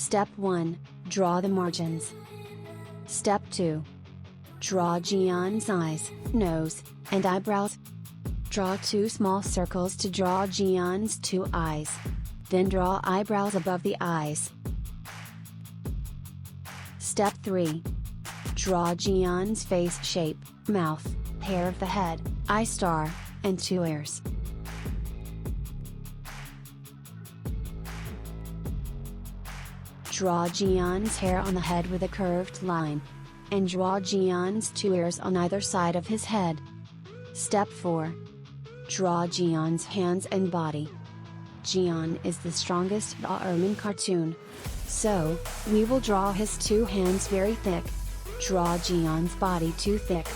Step 1. Draw the margins. Step 2. Draw Gian's eyes, nose, and eyebrows. Draw 2 small circles to draw Gian's 2 eyes. Then draw eyebrows above the eyes. Step 3. Draw Gian's face shape, mouth, hair of the head, eye star, and 2 ears. Draw Gian's hair on the head with a curved line. And draw Gian's 2 ears on either side of his head. Step 4. Draw Gian's hands and body. Gian is the strongest Doraemon cartoon. So, we will draw his 2 hands very thick. Draw Gian's body too thick.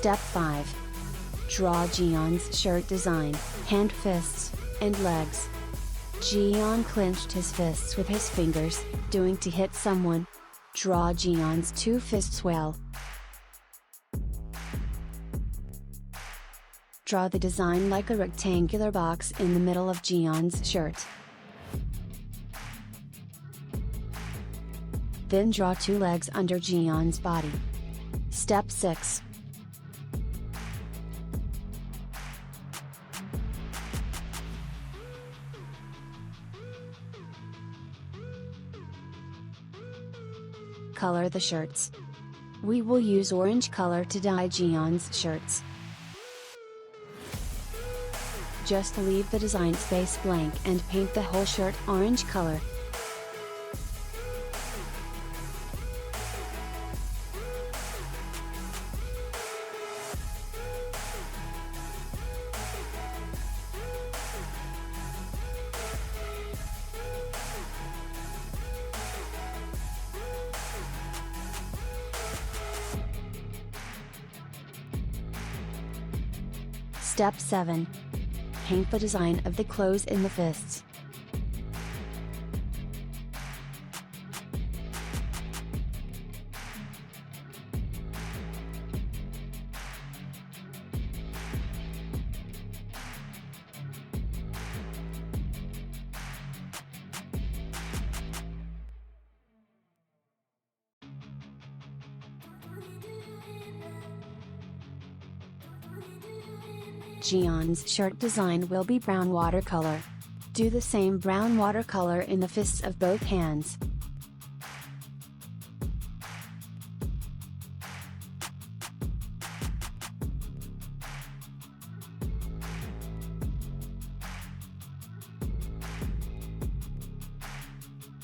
Step 5. Draw Gian's shirt design, hand fists, and legs. Gian clenched his fists with his fingers, doing to hit someone. Draw Gian's 2 fists well. Draw the design like a rectangular box in the middle of Gian's shirt. Then draw 2 legs under Gian's body. Step 6. Color the shirts. We will use orange color to dye Gian's shirts. Just leave the design space blank and paint the whole shirt orange color. Step 7. Paint the design of the clothes in the fists. Gian's shirt design will be brown watercolor. Do the same brown watercolor in the fists of both hands.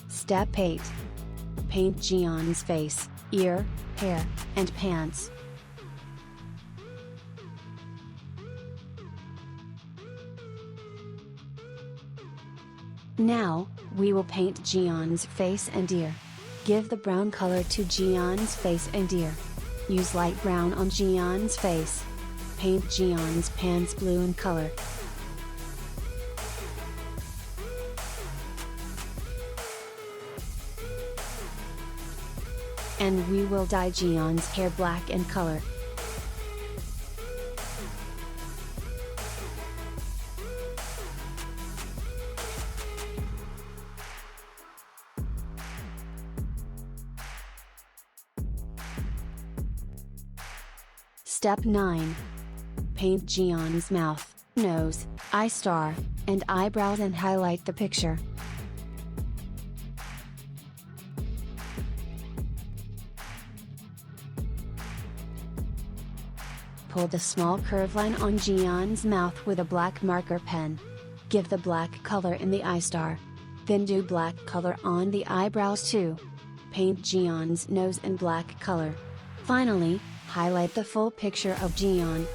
Step 8. Paint Gian's face, ear, hair, and pants. Now, we will paint Gian's face and ear. Give the brown color to Gian's face and ear. Use light brown on Gian's face. Paint Gian's pants blue in color. And we will dye Gian's hair black in color. Step 9. Paint Gian's mouth, nose, eye star, and eyebrows and highlight the picture. Pull the small curve line on Gian's mouth with a black marker pen. Give the black color in the eye star. Then do black color on the eyebrows too. Paint Gian's nose in black color. Finally, highlight the full picture of Gian.